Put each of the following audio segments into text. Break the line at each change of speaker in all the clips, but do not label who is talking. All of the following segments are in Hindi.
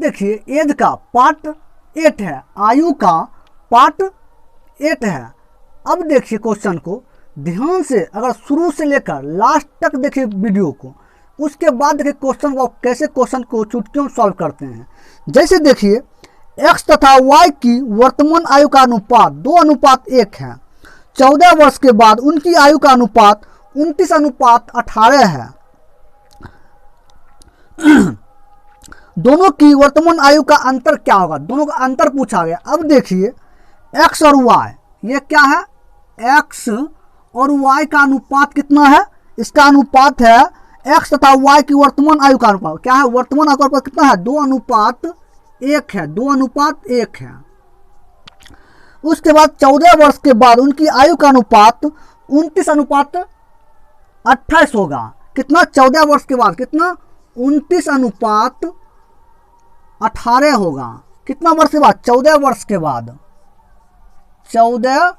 देखिए एज का पार्ट 8 है, आयु का पार्ट 8 है। अब देखिए क्वेश्चन को ध्यान से, अगर शुरू से लेकर लास्ट तक देखिए वीडियो को, उसके बाद देखिए क्वेश्चन को कैसे क्वेश्चन को चुटकियों में सॉल्व करते हैं। जैसे देखिए x तथा y की वर्तमान आयु का अनुपात 2:1 है। 14 वर्ष के बाद उनकी आयु का अनुपात 29:18 है। दोनों की वर्तमान आयु का अंतर क्या होगा, दोनों का अंतर पूछा गया। अब देखिए x और y, ये क्या है, x और y का अनुपात कितना है, इसका अनुपात है x तथा y की वर्तमान आयु का अनुपात क्या है, वर्तमान आयु का अनुपात कितना है, 2:1 है, 2:1 है। उसके बाद 14 वर्ष के बाद उनकी आयु का अनुपात 29:28 होगा। कितना, 14 वर्ष के बाद कितना, 29:18 होगा। कितना वर्ष के बाद, 14 वर्ष के बाद, 14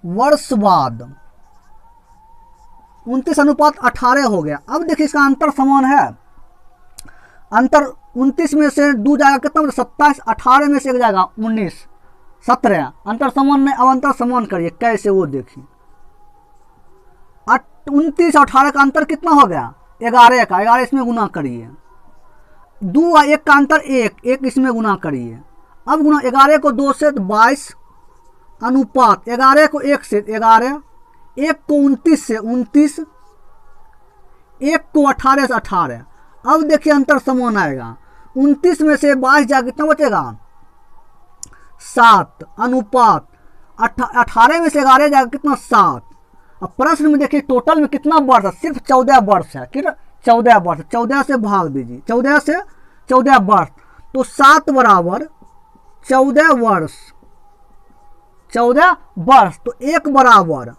वर्ष बाद 29:18 हो गया। अब देखिए इसका अंतर समान है, अंतर 29 में से 2 जाएगा कितना, 27, 18 में से 1 जाएगा 19, 17, अंतर समान नहीं। अब अंतर समान करिए कैसे, वो देखिए 29 और 18 का अंतर कितना हो गया, 11 का, 11 इसमें गुना करिए, 2 और 1 का अंतर 1 इसमें गुना करिए। अब गुना 11 को 2 से 22 अनुपात 11 को 1 से 11, 1 को 29 से 29, 1 को 18 से 18। अब देखिए अंतर समान आएगा, 29 में से 22 जाकर कितना बचेगा, 7 अनुपात 18 में से 11 जाकर कितना, 7। अब प्रश्न में देखिए टोटल में कितना वर्ष है, सिर्फ 14 वर्ष है, कितना, 14 वर्ष, 14 से भाग दीजिए, 14 से 14 वर्ष, तो 7 बराबर 14 वर्ष, 14 वर्ष, तो 1 बराबर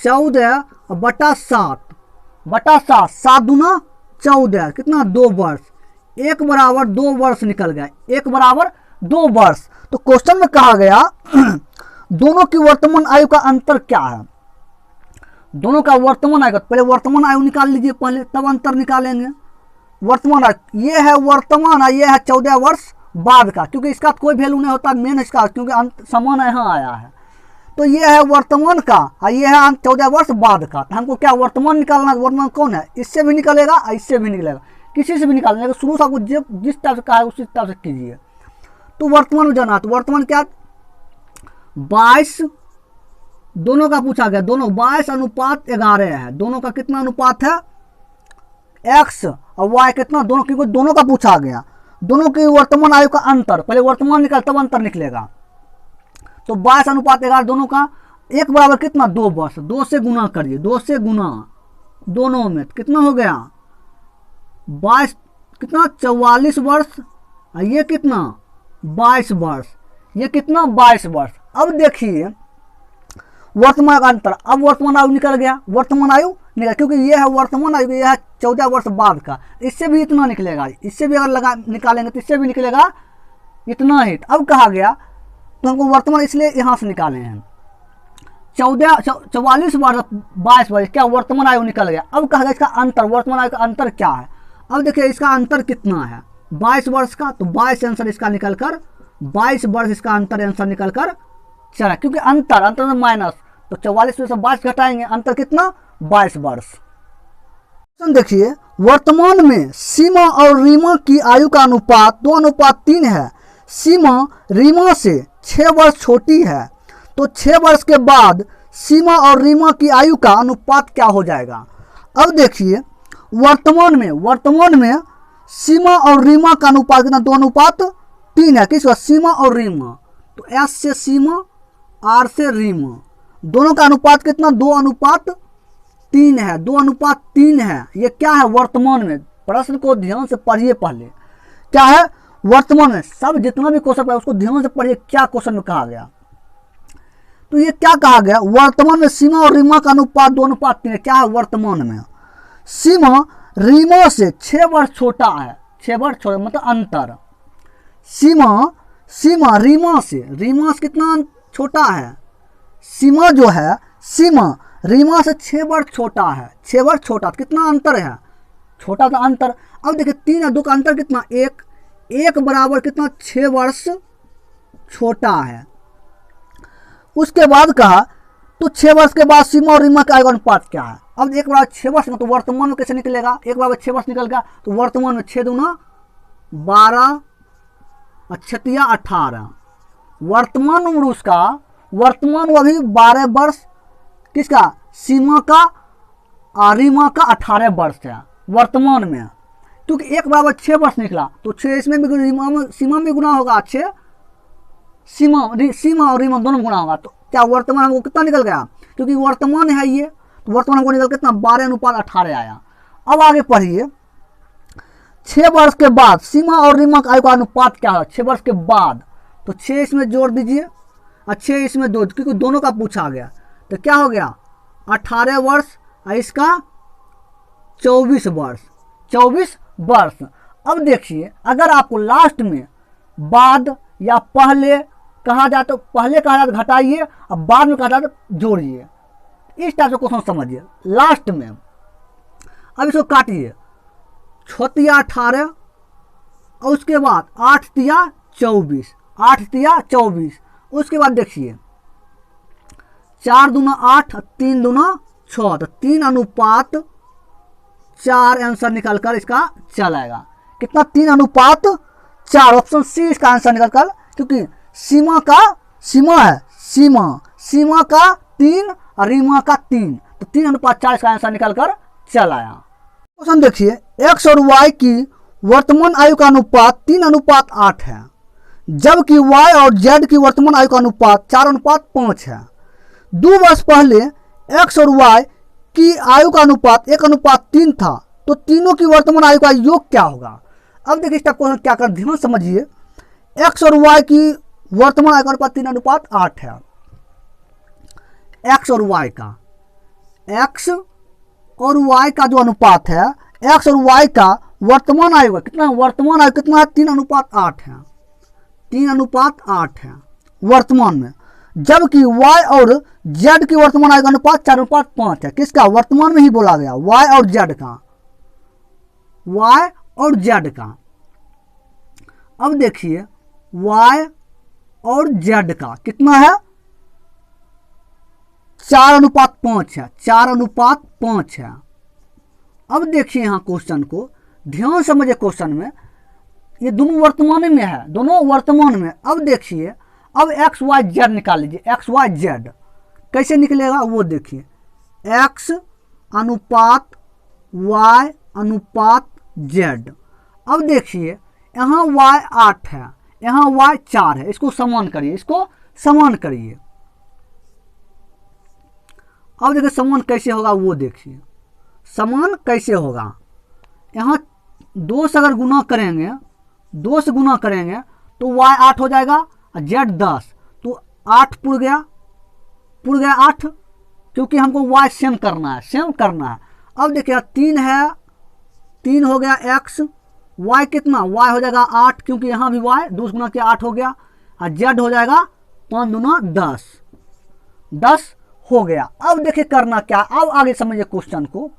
14 बटा 7 बटा 7, 7 दूना 14, कितना, 2 वर्ष, 1 बराबर 2 वर्ष निकल गया, 1 बराबर 2 वर्ष। तो क्वेश्चन में कहा गया दोनों की वर्तमान आयु का अंतर क्या है, दोनों का वर्तमान आयु, पहले वर्तमान आयु निकाल लीजिए पहले, तब अंतर निकालेंगे। वर्तमान आयु ये है वर्तमान आयु, ये है 14 वर्ष बाद का, क्योंकि इसका कोई वैल्यू नहीं होता मेन इसका, क्योंकि समान यहाँ आया है। तो ये है वर्तमान का और ये है 14 वर्ष बाद का। तो हमको क्या वर्तमान निकालना है, वर्तमान कौन है, इससे भी निकलेगा और इससे भी निकलेगा, किसी से भी निकालने का, शुरू से आपको जिस टाइप से कहा है उसी टाइप से कीजिए। तो वर्तमान में जाना, तो वर्तमान क्या, 22, दोनों का पूछा गया, दोनों 22:11 है, दोनों का कितना अनुपात है, x और y कितना, दोनों, क्योंकि दोनों का पूछा गया, दोनों की वर्तमान आयु का अंतर, पहले वर्तमान निकाल तब अंतर निकलेगा। तो 22:11 दोनों का, 1 बराबर कितना, 2 वर्ष, 2 से गुना करिए, 2 से गुना दोनों में कितना हो गया, 22 कितना, 44 वर्ष, ये कितना, 22 वर्ष, ये कितना, 22 वर्ष। अब देखिए वर्तमान का अंतर, अब वर्तमान आयु निकल गया, वर्तमान आयु निकल, क्योंकि ये है वर्तमान आयु, ये है 14 वर्ष बाद का, इससे भी इतना निकलेगा, इससे भी अगर लगा निकालेंगे तो इससे भी निकलेगा इतना ही। अब कहा गया तो हमको वर्तमान इसलिए यहाँ से निकाले हैं, 44 वर्ष 22 वर्ष, क्या वर्तमान आयु निकल गया। अब कहा गया इसका अंतर, वर्तमान आयु का अंतर क्या है। अब देखिए इसका अंतर कितना है, 22 वर्ष का, तो 22 आंसर इसका निकल कर, 22 वर्ष इसका अंतर आंसर निकल कर चला, क्योंकि अंतर में माइनस, तो 44 में से 22 घटाएंगे, अंतर कितना, 22 वर्ष। देखिए वर्तमान में सीमा और रीमा की आयु का अनुपात 2:3 है। सीमा रीमा से 6 वर्ष छोटी है, तो 6 वर्ष के बाद सीमा और रीमा की आयु का अनुपात क्या हो जाएगा। अब देखिए वर्तमान में सीमा और रीमा का अनुपात कितना, 2:3 है, किसका, सीमा और रीमा, तो S से सीमा, R से रीमा, दोनों का अनुपात कितना, 2:3 है, 2:3 है। ये क्या है वर्तमान में, प्रश्न को ध्यान से पढ़िए पहले, क्या है वर्तमान में, सब जितना भी क्वेश्चन है उसको ध्यान से पढ़िए, क्या क्वेश्चन में कहा गया। तो ये क्या कहा गया, वर्तमान में सीमा और रीमा का अनुपात 2:3 है। क्या है वर्तमान में, सीमा रीमा से 6 वर्ष छोटा है, 6 वर्ष छोटा मतलब अंतर, सीमा रीमा से कितना छोटा है, सीमा जो है, सीमा रीमा से 6 वर्ष छोटा है, 6 वर्ष छोटा, कितना अंतर है, छोटा सा अंतर। अब देखिए 3 और 2 का अंतर कितना, 1, 1 बराबर कितना 6 वर्ष छोटा है। उसके बाद कहा तो 6 वर्ष के बाद सीमा और रीमा का आयु अनुपात क्या है। अब 1 बराबर 6 वर्ष में तो वर्तमान में कैसे निकलेगा, 1 बराबर 6 वर्ष निकल गया तो वर्तमान में 6 दूना 12 छतिया 18, वर्तमान उम्र उसका, वर्तमान वो अभी 12 वर्ष किसका, सीमा का, रीमा का 18 वर्ष है वर्तमान में। क्योंकि 1 बराबर 6 वर्ष निकला तो 6 इसमें भी रीमा में, सीमा में गुना होगा, 6 सीमा और रीमा दोनों गुना होगा तो क्या वर्तमान हमको कितना निकल गया, क्योंकि वर्तमान है ये तो वर्तमान हमको निकल कितना 12:18 आया। अब आगे पढ़िए 6 वर्ष के बाद सीमा और रीमा का आयु का अनुपात क्या है। 6 वर्ष के बाद तो 6 इसमें जोड़ दीजिए और 6 इसमें दो, क्योंकि दोनों का पूछा गया तो क्या हो गया 18 वर्ष और इसका 24 वर्ष, 24 वर्ष। अब देखिए अगर आपको लास्ट में बाद या पहले कहा जाए तो पहले कहा जाए तो घटाइए और बाद में कहा जाए तो जोड़िए, इस टाइप से क्वेश्चन समझिए लास्ट में। अब इसको काटिए, 6 तिया 18 और उसके बाद 8 तिया 24, 8 तिया 24। उसके बाद देखिए 4 दूना 8, 3 दूना 6 तो 3:4 आंसर निकल कर इसका चलाएगा। कितना 3:4, ऑप्शन सी इसका आंसर निकल कर, क्योंकि सीमा का सीमा है, सीमा का 3 और रीमा का 3 तो 3:4 इसका आंसर निकल कर चल आया। क्वेश्चन देखिए एक्स और वाई की वर्तमान आयु का अनुपात 3:8 है, जबकि वाई और जेड की वर्तमान आयु का अनुपात 4:5 है। 2 वर्ष पहले एक्स और वाई की आयु का अनुपात 1:3 था, तो तीनों की वर्तमान आयु का योग क्या होगा। अब देखिए इसका क्वेश्चन क्या कर, ध्यान समझिए। एक्स और वाई की वर्तमान आयु का अनुपात 3:8 है। एक्स और वाई का, एक्स और वाई का जो अनुपात है, एक्स और वाई का वर्तमान आयु का कितना, वर्तमान आयु कितना है 3:8 है, 3:8 है वर्तमान में, जबकि y और z की वर्तमान आयु का अनुपात 4:5 है। किसका, वर्तमान में ही बोला गया, y और z का, y और z का। अब देखिए y और z का कितना है 4:5 है, 4:5 है। अब देखिए यहाँ क्वेश्चन को ध्यान समझिए, क्वेश्चन में ये दोनों वर्तमान में है, दोनों वर्तमान में। अब देखिए अब एक्स वाई जेड निकाल लीजिए, एक्स वाई जेड कैसे निकलेगा वो देखिए, एक्स अनुपात वाई अनुपात जेड। अब देखिए यहाँ वाई 8 है, यहाँ वाई 4 है, इसको समान करिए, इसको समान करिए। अब देखिए समान कैसे होगा वो देखिए, समान कैसे होगा। यहाँ 2 से अगर गुना करेंगे, 2 से गुना करेंगे तो वाई 8 हो जाएगा और जेड 10, तो 8 पुर गया 8, क्योंकि हमको वाई सेम करना है, सेम करना है। अब देखिए 3 है, 3 हो गया एक्स, वाई कितना, वाई हो जाएगा 8, क्योंकि यहाँ भी वाई 2 गुना किया 8 हो गया, और जेड हो जाएगा 5 दूना 10, 10 हो गया। अब देखिए करना क्या, अब आगे समझिए क्वेश्चन को।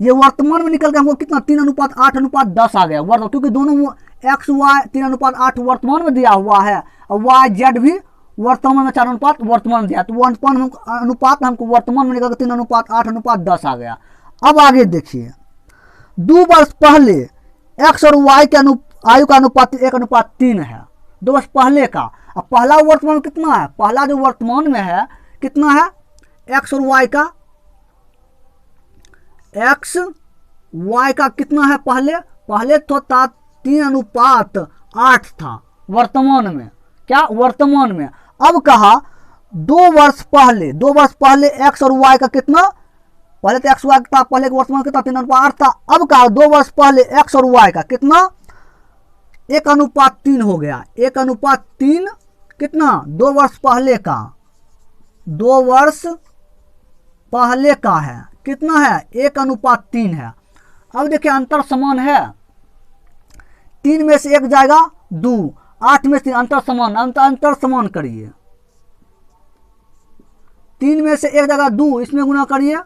ये वर्तमान में निकल के हमको कितना 3:8:10 आ गया वर्तमान, क्योंकि दोनों एक्स वाई 3:8 वर्तमान में दिया हुआ है और वाई जेड भी वर्तमान में 4:5 वर्तमान में दिया, तो अनुपात हमको वर्तमान में निकल के 3:8:10 आ गया। अब आगे देखिए 2 वर्ष पहले एक्स और वाई के आयु का अनुपात 1:3 है, 2 वर्ष पहले का। अब पहला वर्तमान में कितना है, पहला जो वर्तमान में है कितना है एक्स और वाई का, एक्स वाई का कितना है, पहले तो 3:8 था वर्तमान में, क्या वर्तमान में। अब कहा 2 वर्ष पहले एक्स और वाई का कितना, पहले तो एक्स वाई था, पहले वर्तमान कितना 3:8 था। अब कहा 2 वर्ष पहले एक्स और वाई का कितना 1:3 हो गया, 1:3 कितना 2 वर्ष पहले का, 2 वर्ष पहले का है कितना है 1:3 है। अब देखिए अंतर समान है, 3 में से 1 जाएगा 2, 8 में से 3 अंतर समान, अंतर समान करिए, 3 में से 1 जाएगा 2, इसमें गुना करिए,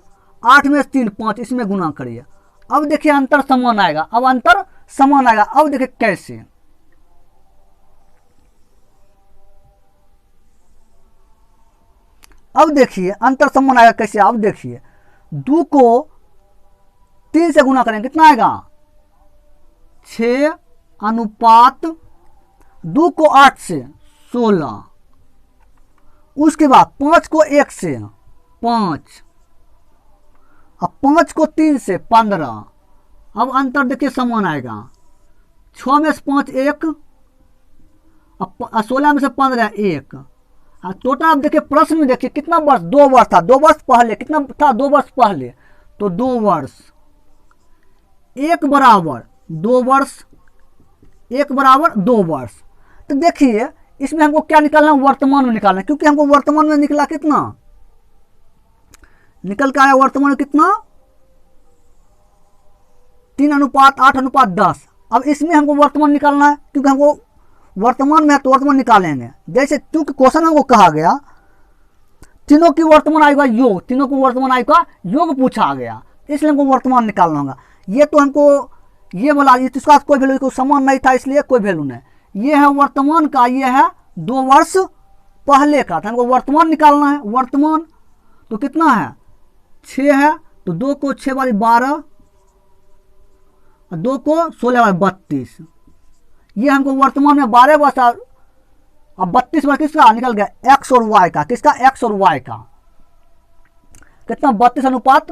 8 में से 3 5, इसमें गुना करिए। अब देखिए अंतर समान आएगा, अब अंतर समान आएगा। अब देखिए कैसे, अब देखिए अंतर समान आएगा कैसे। अब देखिए 2 को 3 से गुना करेंगे कितना आएगा 6 अनुपात 2 को 8 से 16, उसके बाद 5 को 1 से 5, अब 5 को 3 से 15। अब अंतर देखिए समान आएगा, 6 में से 5 1, अब 16 में से 15 1। टोटल आप देखिए प्रश्न में देखिए कितना वर्ष, 2 वर्ष था, 2 वर्ष पहले कितना था 2 वर्ष पहले, तो 2 वर्ष, 1 बराबर 2 वर्ष, 1 बराबर 2 वर्ष। तो देखिए इसमें हमको क्या निकालना, वर्तमान में निकालना, क्योंकि हमको वर्तमान में निकला कितना, निकल के आया वर्तमान में कितना 3 अनुपात 8 अनुपात 10। अब इसमें हमको वर्तमान निकालना है, क्योंकि हमको वर्तमान में है तो वर्तमान निकालेंगे। जैसे क्योंकि क्वेश्चन हमको कहा गया तीनों की वर्तमान आयु का योग, तीनों को वर्तमान आयु का योग पूछा गया, इसलिए हमको वर्तमान निकालना होगा। ये तो हमको ये बोला इसका कोई वैल्यू, कोई समान नहीं था इसलिए कोई वैल्यू नहीं। ये है वर्तमान का, ये है 2 वर्ष पहले का, तो हमको वर्तमान निकालना है। वर्तमान तो कितना है 6 है, तो 2 को 6 बारी 12, 2 को 16 बारी 32। ये हमको वर्तमान में 12 वर्ष, अब 32 वर्ष किसका निकल गया एक्स और वाई का, किसका एक्स और वाई का, कितना 32 अनुपात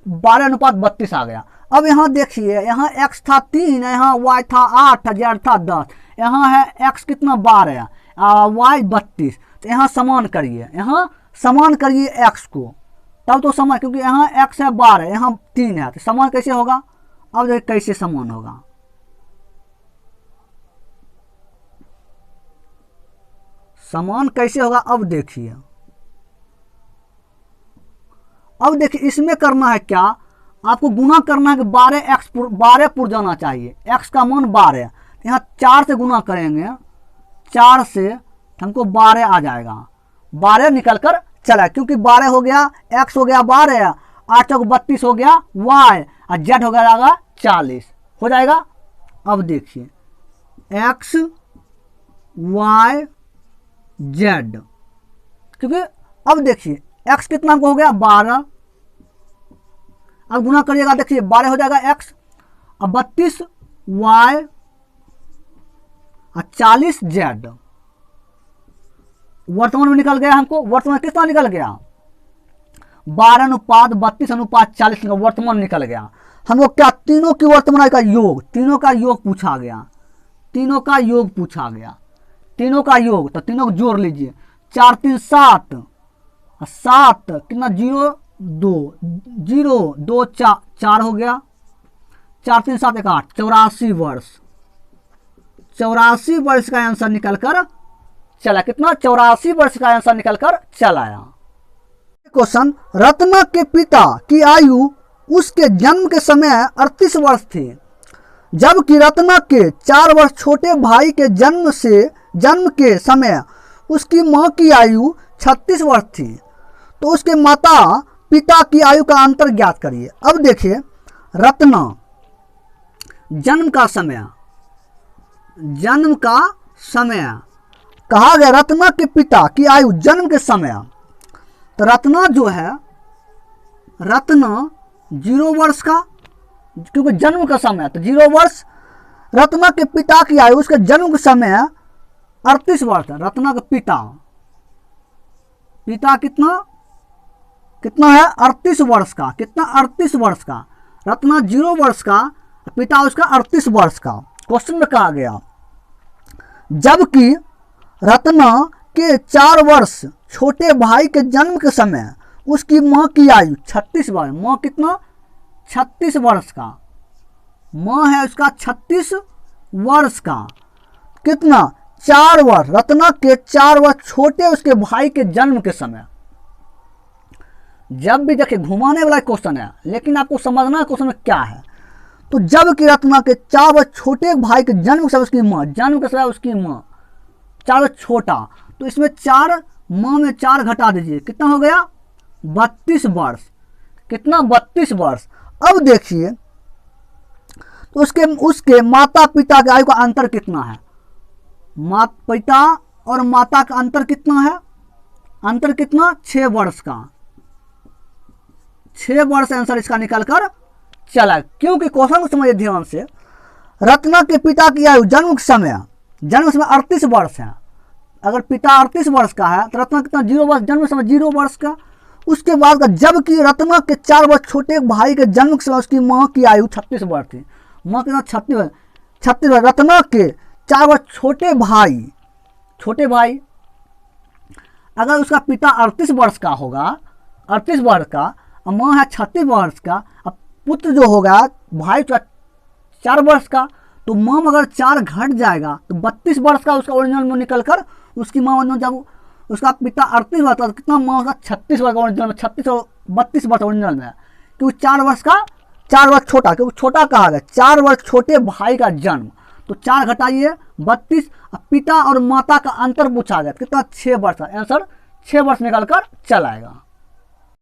12 अनुपात 32 आ गया। अब यहाँ देखिए, यहाँ एक्स था 3, यहाँ वाई था 8, जेड था 10, यहाँ है एक्स कितना 12, वाई 32। तो यहाँ समान करिए, यहाँ समान करिए एक्स को, तब तो समान, क्योंकि यहाँ एक्स है 12, यहाँ 3 है, तो समान कैसे होगा। अब देखिए कैसे समान होगा, समान कैसे होगा। अब देखिए, अब देखिए इसमें करना है क्या, आपको गुना करना है कि 12 पुर जाना चाहिए, एक्स का मान 12, यहाँ 4 से गुना करेंगे, 4 से हमको 12 आ जाएगा, 12 निकल कर चला, क्योंकि 12 हो गया एक्स हो गया 12, 8 चौक 32 हो गया वाई, और जेड हो गया 40 हो जाएगा। अब देखिए एक्स वाई जेड, क्योंकि अब देखिए एक्स कितना हो गया 12, अब गुना करिएगा देखिए 12 हो जाएगा एक्स, अब 32 वाई और 40 जेड। वर्तमान में निकल गया हमको, वर्तमान कितना निकल गया 12 अनुपात 32 अनुपात 40 वर्तमान निकल गया। हमको क्या तीनों की वर्तमान का योग, तीनों का योग पूछा गया, तीनों का योग पूछा गया, तीनों का योग, तो तीनों को जोड़ लीजिए, 4 3 7, 7 कितना 0 2 0 2 4 हो गया, 4 3 7 1 8, 84 वर्ष, 84 वर्ष का आंसर निकल कर चला, कितना 84 वर्ष का आंसर निकल कर चला आया। क्वेश्चन, रत्ना के पिता की आयु उसके जन्म के समय 38 वर्ष थी, जबकि रत्ना के 4 वर्ष छोटे भाई के जन्म के समय उसकी मां की आयु 36 वर्ष थी। तो उसके माता पिता की आयु का अंतर ज्ञात करिए। अब देखिए रत्ना जन्म का समय, जन्म का समय कहा गया, रत्ना के पिता की आयु जन्म के समय, तो रत्ना जो है, रत्ना 0 वर्ष का, क्योंकि जन्म का समय तो 0 वर्ष, रत्ना के पिता की आयु उसके जन्म के समय 38 वर्ष है। रत्ना का पिता, पिता कितना है 38 वर्ष का, कितना 38 वर्ष का, रत्ना 0 वर्ष का, पिता उसका 38 वर्ष का। क्वेश्चन में कहा गया जबकि रत्ना के 4 वर्ष छोटे भाई के जन्म के समय उसकी मां की आयु 36 वर्ष, मां कितना 36 वर्ष का, मां है उसका 36 वर्ष का, कितना 4 वर्ष, रत्ना के 4 वर्ष छोटे उसके भाई के जन्म के समय। जब भी देखिए घुमाने वाला क्वेश्चन है, लेकिन आपको समझना है क्वेश्चन में क्या है। तो जब कि रत्ना के 4 वर्ष छोटे भाई के जन्म के समय उसकी मां, जन्म के समय उसकी मां 4 वर्ष छोटा, तो इसमें 4 मां में 4 घटा दीजिए, कितना हो गया 32 वर्ष, कितना 32 वर्ष। अब देखिए तो उसके माता पिता की आयु का अंतर कितना है? पिता और माता का अंतर कितना है? अंतर कितना? 6 वर्ष का। 6 वर्ष आंसर इसका निकल कर चला। क्योंकि क्वेश्चन को समझिए ध्यान से। रत्ना के पिता की आयु जन्म समय 38 वर्ष है। अगर पिता 38 वर्ष का है तो रत्ना कितना? 0 वर्ष, जन्म समय 0 वर्ष का। उसके बाद का, जबकि रत्ना के 4 वर्ष छोटे भाई के जन्म के समय उसकी माँ की आयु 36 वर्ष थी। माँ कितना? 36 वर्ष। रत्ना के 4 वर्ष छोटे भाई अगर उसका पिता 38 वर्ष का होगा, 38 वर्ष का, और माँ है 36 वर्ष का, अब पुत्र जो होगा भाई 4 वर्ष का, तो माँ अगर 4 घट जाएगा तो 32 वर्ष का उसका ओरिजिनल में निकल कर उसकी माँ, जब उसका पिता 38 वर्ष का तो कितना? माँ उसका 36 वर्ष का ओरिजिनल में, 36 और 32 वर्ष ओरिजिनल में है। क्योंकि 4 वर्ष छोटा, क्योंकि छोटा कहा गया, 4 वर्ष छोटे भाई का जन्म, तो 4 घटाइए 32। पिता और माता का अंतर पूछा गया कितना? 6 वर्ष का। आंसर 6 वर्ष निकल कर चलाएगा।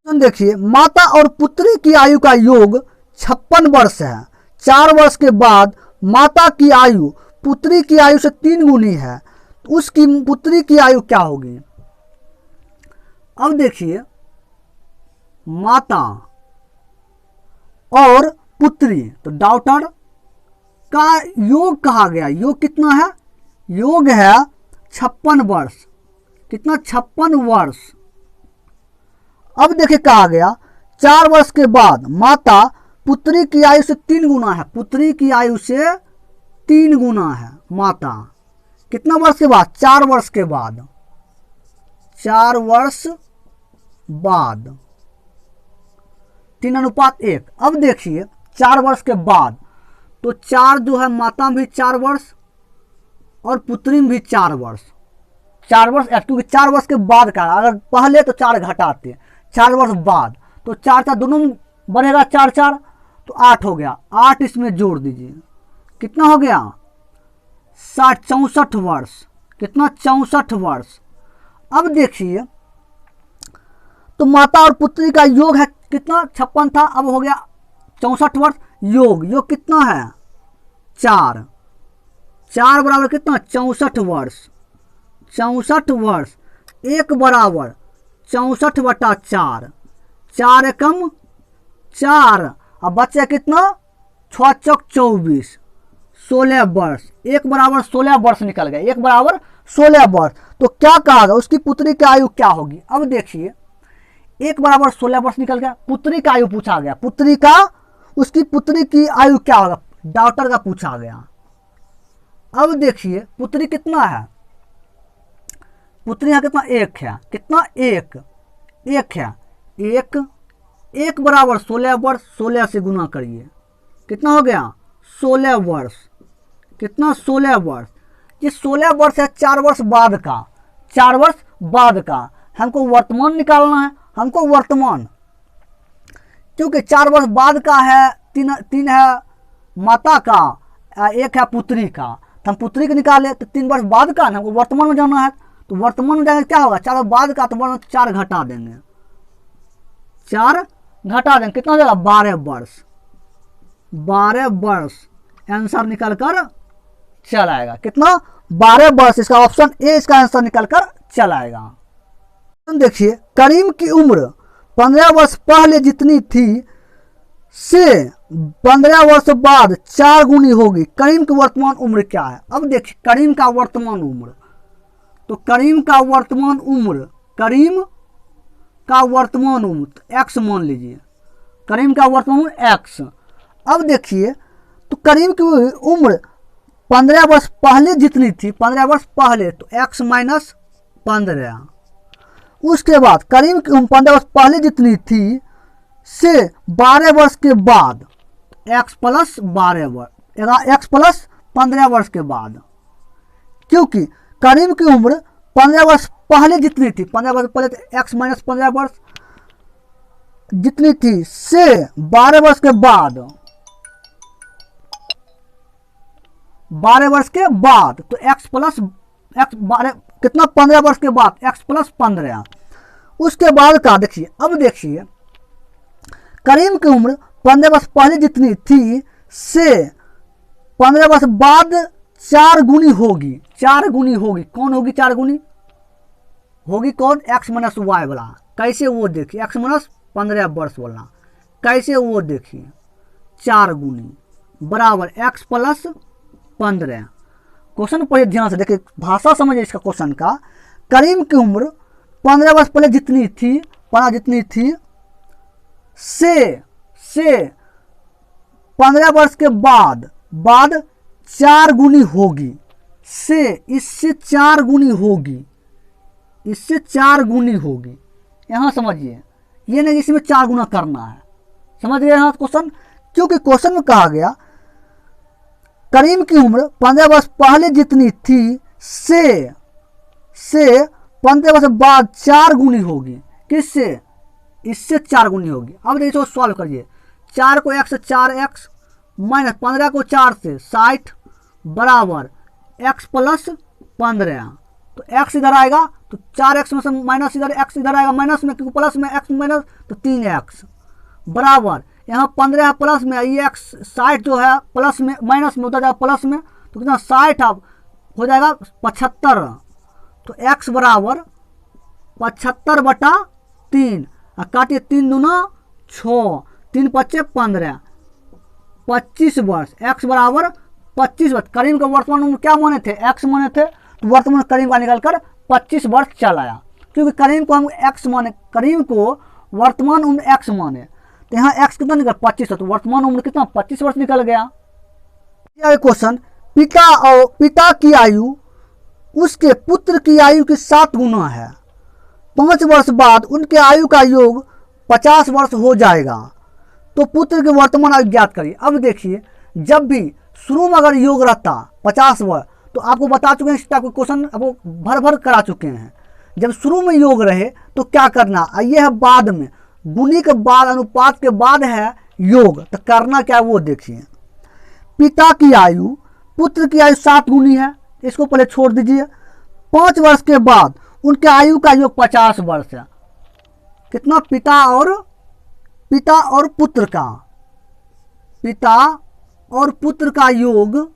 देखिए, माता और पुत्री की आयु का योग 56 वर्ष है। 4 वर्ष के बाद माता की आयु पुत्री की आयु से 3 गुनी है। उसकी पुत्री की आयु क्या होगी? अब देखिए, माता और पुत्री, तो डॉटर का योग कहा गया। योग कितना है? योग है 56 वर्ष। कितना? 56 वर्ष। अब देखिए कहा गया 4 वर्ष के बाद माता पुत्री की आयु से 3 गुना है। पुत्री की आयु से 3 गुना है माता। कितना वर्ष के बाद? 4 वर्ष के बाद। 4 वर्ष बाद 3:1। अब देखिए 4 वर्ष के बाद, तो 4 जो है माता में भी 4 वर्ष और पुत्री में भी 4 वर्ष। 4 वर्ष, क्योंकि 4 वर्ष के बाद का, अगर पहले तो 4 घटाते, 4 वर्ष बाद तो 4 दोनों में बढ़ेगा 4 तो 8 हो गया। 8 इसमें जोड़ दीजिए, कितना हो गया? 64 वर्ष। कितना? 64 वर्ष। अब देखिए, तो माता और पुत्री का योग है कितना? 56 था, अब हो गया 64 वर्ष। योग कितना है? 4 बराबर कितना? 64 वर्ष। 64 वर्ष 1 बराबर 64/4। 4 एकम 4, अब बच्चे कितना? 6 चौक 24, 16 वर्ष। 1 बराबर 16 वर्ष निकल गया। 1 बराबर 16 वर्ष। तो क्या कहा गया? उसकी पुत्री की आयु क्या होगी? अब देखिए, 1 बराबर 16 वर्ष निकल गया। पुत्री का आयु पूछा गया। उसकी पुत्री की आयु क्या होगा? डॉटर का पूछा गया। अब देखिए, पुत्री कितना है? पुत्री है कितना? 1 है। कितना? 1 है। 1 बराबर 16 वर्ष। 16 से गुना करिए, कितना हो गया? 16 वर्ष। कितना? 16 वर्ष। ये 16 वर्ष है 4 वर्ष बाद का। 4 वर्ष बाद का हमको वर्तमान निकालना है। हमको वर्तमान, क्योंकि 4 वर्ष बाद का है, 3 है माता का, 1 है पुत्री का, तो हम पुत्री को निकाले तो 3 वर्ष बाद का हमको वर्तमान में जाना है। तो वर्तमान में जाएंगे क्या होगा? 4 वर्ष बाद का, तो 4 घटा देंगे। 4 घटा देंगे, कितना हो जाएगा? 12 वर्ष। 12 वर्ष आंसर निकल कर चल आएगा। कितना? 12 वर्ष। इसका ऑप्शन ए इसका आंसर निकल कर चल आएगा। देखिए, करीम की उम्र 15 वर्ष पहले जितनी थी से 15 वर्ष बाद 4 गुनी होगी। करीम की वर्तमान उम्र क्या है? अब देखिए, करीम का वर्तमान उम्र, तो करीम का वर्तमान उम्र तो एक्स मान लीजिए। करीम का वर्तमान उम्र एक्स। अब देखिए, तो करीम की उम्र 15 वर्ष पहले जितनी थी, 15 वर्ष पहले, तो एक्स माइनस 15। उसके बाद करीम की उम्र 15 वर्ष पहले जितनी थी से 12 वर्ष के बाद, एक्स प्लस 12 वर्ष, एक्स प्लस 15 वर्ष के बाद, क्योंकि करीम की उम्र 15 वर्ष पहले जितनी थी, 15 वर्ष पहले, तो एक्स माइनस 15 वर्ष जितनी थी से 12 वर्ष के बाद, 12 वर्ष के बाद, तो एक्स प्लस एक्स 12 कितना? 15 वर्ष के बाद एक्स प्लस 15। उसके बाद का देखिए, अब देखिए, करीम की उम्र 15 वर्ष पहले जितनी थी से 15 वर्ष बाद 4 गुनी होगी, 4 गुनी होगी। कौन होगी 4 गुनी? होगी कौन? x माइनस वाई वाला। कैसे वो देखिए, x माइनस 15 वर्ष वाला, कैसे वो देखिए 4 गुनी बराबर x प्लस 15। क्वेश्चन पढ़िए ध्यान से, देखिए भाषा समझिए इसका क्वेश्चन का। करीम की उम्र 15 वर्ष पहले जितनी थी, 15 जितनी थी, से 15 वर्ष के बाद 4 गुनी होगी, से इससे 4 गुनी होगी, इससे 4 गुनी होगी। यहाँ समझिए, ये नहीं इसमें 4 गुना करना है, समझ गए यहाँ क्वेश्चन। क्योंकि क्वेश्चन में कहा गया करीम की उम्र 15 वर्ष पहले जितनी थी, से 15 वर्ष बाद 4 गुनी होगी। किससे? इससे 4 गुनी होगी। अब देखिए सॉल्व करिए। 4 को 1 से 4x माइनस 15 को 4 से 60 बराबर x प्लस 15। तो x इधर आएगा तो 4x में से माइनस इधर, x इधर आएगा माइनस में, क्योंकि प्लस में x माइनस तो 3x बराबर यहाँ 15 प्लस में, ये x 60 जो है प्लस में माइनस में उधर जाएगा प्लस में, तो कितना 60 अब हो जाएगा 75। तो x बराबर 75/3, काटिए 3 दूना 6, 3 पच्चे 15, 25 वर्ष। x बराबर 25 वर्ष। करीम का वर्तमान उम्र क्या माने थे? x माने थे, तो वर्तमान करीम का निकलकर 25 वर्ष चल आया। क्योंकि करीम को हम x माने, करीम को वर्तमान उम्र x माने, तो यहाँ x कितना निकल 25 है, तो वर्तमान उम्र कितना 25 वर्ष निकल गया। क्वेश्चन, पिता की आयु उसके पुत्र की आयु के 7 गुना है। 5 वर्ष बाद उनके आयु का योग 50 वर्ष हो जाएगा, तो पुत्र के वर्तमान आयु ज्ञात करिए। अब देखिए, जब भी शुरू में अगर योग रहता 50 वर्ष, तो आपको बता चुके हैं, इस टाइप के क्वेश्चन आपको भर करा चुके हैं। जब शुरू में योग रहे तो क्या करना, ये है बाद में, गुनी के बाद, अनुपात के बाद है योग, तो करना क्या वो देखिए। पिता की आयु पुत्र की आयु 7 गुनी है, इसको पहले छोड़ दीजिए। 5 वर्ष के बाद उनके आयु का योग 50 वर्ष है। कितना? पिता और पुत्र का, पिता और पुत्र का योग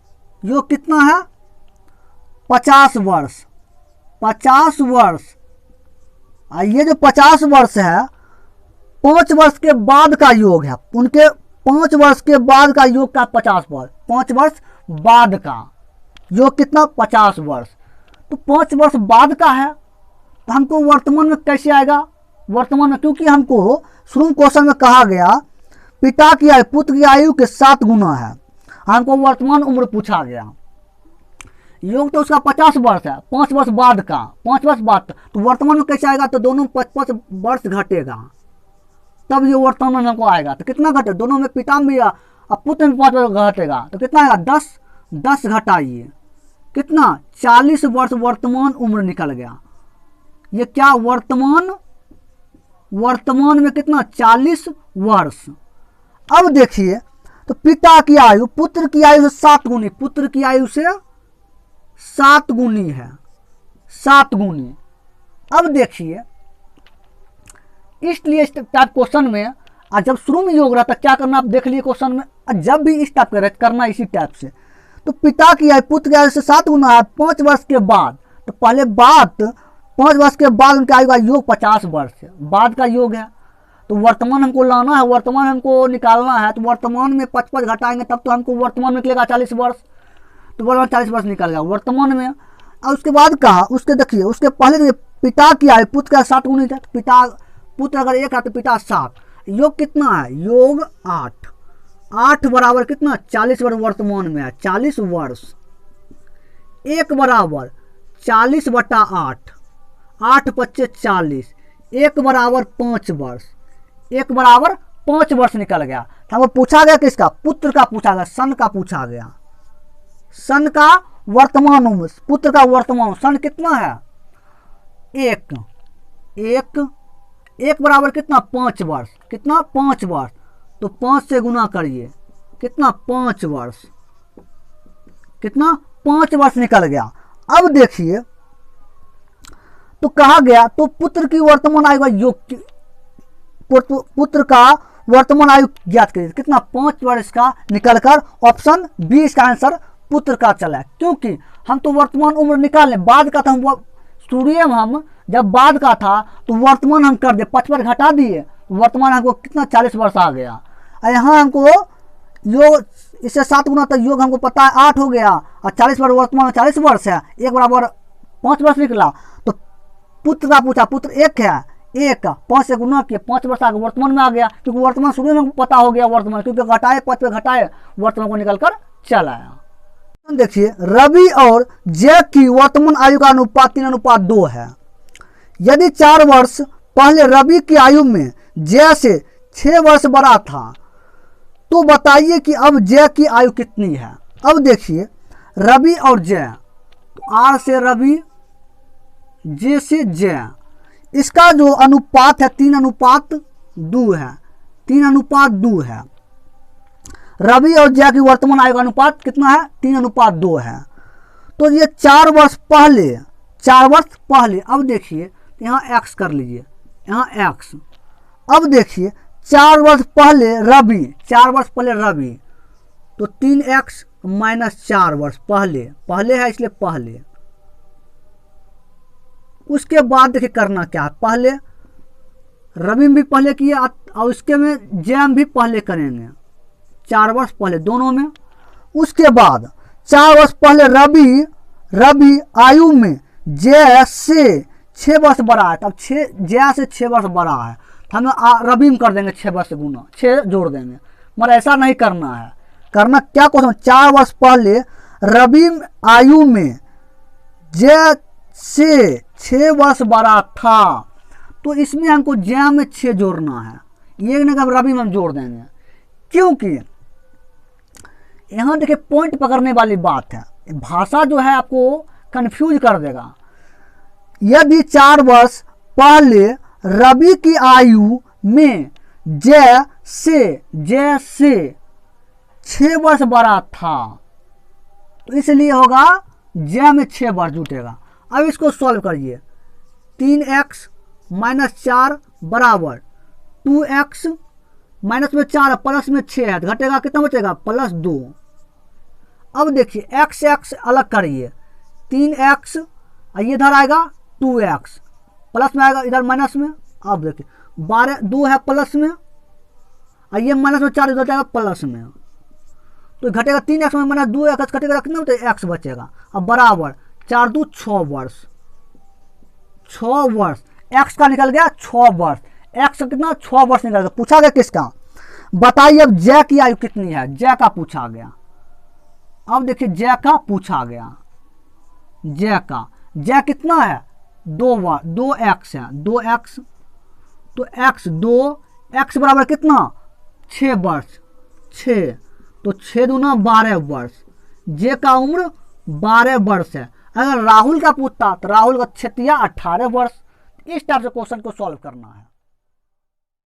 कितना है? 50 वर्ष। 50 वर्ष, ये जो 50 वर्ष है 5 वर्ष के बाद का योग है, उनके 5 वर्ष के बाद का योग का 50 वर्ष, 5 वर्ष बाद का योग कितना? 50 वर्ष। तो 5 वर्ष बाद का है, तो हमको वर्तमान में कैसे आएगा? वर्तमान में, क्योंकि हमको शुरू क्वेश्चन में कहा गया पिता की आयु पुत्र की आयु के 7 गुना है, हमको वर्तमान उम्र पूछा गया। योग तो उसका 50 वर्ष है, 5 वर्ष बाद का, 5 वर्ष बाद, तो वर्तमान में कैसे आएगा? तो दोनों 55 वर्ष घटेगा, तब ये वर्तमान में हमको आएगा। तो कितना घटे? दोनों में, पिता में और पुत्र में 5 वर्ष घटेगा, तो कितना आएगा? 10 घटाइए, कितना? 40 वर्ष वर्तमान उम्र निकल गया। ये क्या? वर्तमान में कितना? 40 वर्ष। अब देखिए, तो पिता की आयु पुत्र की आयु से 7 गुनी, पुत्र की आयु से 7 गुनी है, 7 गुनी। अब देखिए, इसलिए इस टाइप क्वेश्चन में जब शुरू में योग रहता क्या करना, आप देख लिए क्वेश्चन में, जब भी इस टाइप का करना इसी टाइप से। तो पिता की आयु पुत्र की आयु से 7 गुना है 5 वर्ष के बाद, तो पहले बात 5 वर्ष के बाद उनकी आयु का योग 50 वर्ष है, बाद का योग है। तो वर्तमान हमको लाना है, वर्तमान हमको निकालना है, तो वर्तमान में 55 घटाएंगे तब तो हमको वर्तमान में निकलेगा 40 वर्ष, तो वर्तमान 40 वर्ष निकल गया वर्तमान में। और उसके बाद कहा, उसके देखिए, उसके पहले पिता की आयु पुत्र का 7 गुनी था, पिता पुत्र अगर 1 है तो पिता 7, योग कितना है? योग 8 बराबर कितना? 40 वर्ष वर्तमान में है, 40 वर्ष। 1 बराबर 40/8, 8 पच्चे 40, 1 बराबर 5 वर्ष, 1 बराबर 5 वर्ष निकल गया। तो हमको पूछा गया किसका? पुत्र का पूछा गया, सन का पूछा गया, सन का वर्तमान उम्र, पुत्र का वर्तमान सन कितना है? 1 बराबर कितना? 5 वर्ष, कितना? 5 वर्ष। तो 5 से गुना करिए, कितना? 5 वर्ष, कितना? 5 वर्ष निकल गया। अब देखिए, तो कहा गया, तो पुत्र की वर्तमान आयु का योग, पुत्र का वर्तमान आयु ज्ञात करिए। कितना 5 वर्ष का निकलकर ऑप्शन बी इसका आंसर पुत्र का चला है, क्योंकि हम तो वर्तमान उम्र निकाल लें, बाद का था हम शुरू में हम जब बाद का था तो वर्तमान हम कर दे 55 घटा दिए, वर्तमान हमको कितना 40 वर्ष आ गया। यहाँ हमको योग इससे 7 गुना तक योग हमको पता है 8 हो गया, और 40 वर्ष वर्तमान में 40 वर्ष है, 1 बराबर 5 वर्ष निकला। तो पुत्र का पूछा, पुत्र 1 है, 1 5 से गुना किया 5 वर्ष आगे वर्तमान में आ गया, क्योंकि वर्तमान शुरू में हमको पता हो गया वर्तमान, क्योंकि घटाए 5 पे घटाए वर्तमान को निकल कर चला आया। देखिए रवि और जय की वर्तमान आयु का अनुपात 3:2 है। यदि 4 वर्ष पहले रवि की आयु में जय से 6 वर्ष बड़ा था तो बताइए कि अब जय की आयु कितनी है। अब देखिए रवि और जय, तो आर से रवि, जे से जय, इसका जो अनुपात है 3:2 है, 3:2 है। रवि और जय की वर्तमान आयु का अनुपात कितना है 3:2 है। तो ये 4 वर्ष पहले, 4 वर्ष पहले, अब देखिए यहाँ x कर लीजिए, यहाँ x। अब देखिए 4 वर्ष पहले रवि, 4 वर्ष पहले रवि, तो 3x - 4 वर्ष पहले, पहले है इसलिए पहले। उसके बाद देखिए करना क्या है, पहले रवि में भी पहले किए और इसके में जय में भी पहले करेंगे, 4 वर्ष पहले दोनों में। उसके बाद 4 वर्ष पहले रवि आयु में जय से 6 वर्ष बड़ा है, तब जय से 6 वर्ष बड़ा है, तो हम रवि में कर देंगे 6 वर्ष से गुना, 6 जोड़ देंगे, मगर ऐसा नहीं करना है। करना क्या क्वेश्चन, 4 वर्ष पहले रवि आयु में जय से 6 वर्ष बड़ा था, तो इसमें हमको जय में 6 जोड़ना है, ये नहीं कि रवि में हम जोड़ देंगे, क्योंकि यहाँ देखिए पॉइंट पकड़ने वाली बात है, भाषा जो है आपको कंफ्यूज कर देगा। यदि 4 वर्ष पहले रवि की आयु में जय से 6 वर्ष बड़ा था, तो इसलिए होगा जय में 6 वर्ष जुटेगा। अब इसको सॉल्व करिए, 3x - 4 बराबर 2x माइनस में 4 प्लस में 6 है, घटेगा कितना बचेगा +2। अब देखिए x अलग करिए, 3x ये इधर आएगा 2x, प्लस में आएगा इधर माइनस में। अब देखिए 12 2 है प्लस में, और ये माइनस में 4 इधर जाएगा प्लस में, तो घटेगा 3x में माइनस 2x घटेगा, कितना बचेगा x बचेगा। अब बराबर 4 2 6 वर्ष, 6 वर्ष x का निकल गया 6 वर्ष, x कितना 6 वर्ष निकल गया। पूछा गया किसका, बताइए अब जय की आयु कितनी है, जय का पूछा गया। अब देखिए जय का पूछा गया, जय कितना है 2x है, 2x, तो x बराबर कितना 6 वर्ष, 6, तो 6 दूना 12 वर्ष, जे का उम्र 12 वर्ष है। अगर राहुल का पूछता तो राहुल का 6 या 18 वर्ष। इस टाइप से क्वेश्चन को सॉल्व करना है।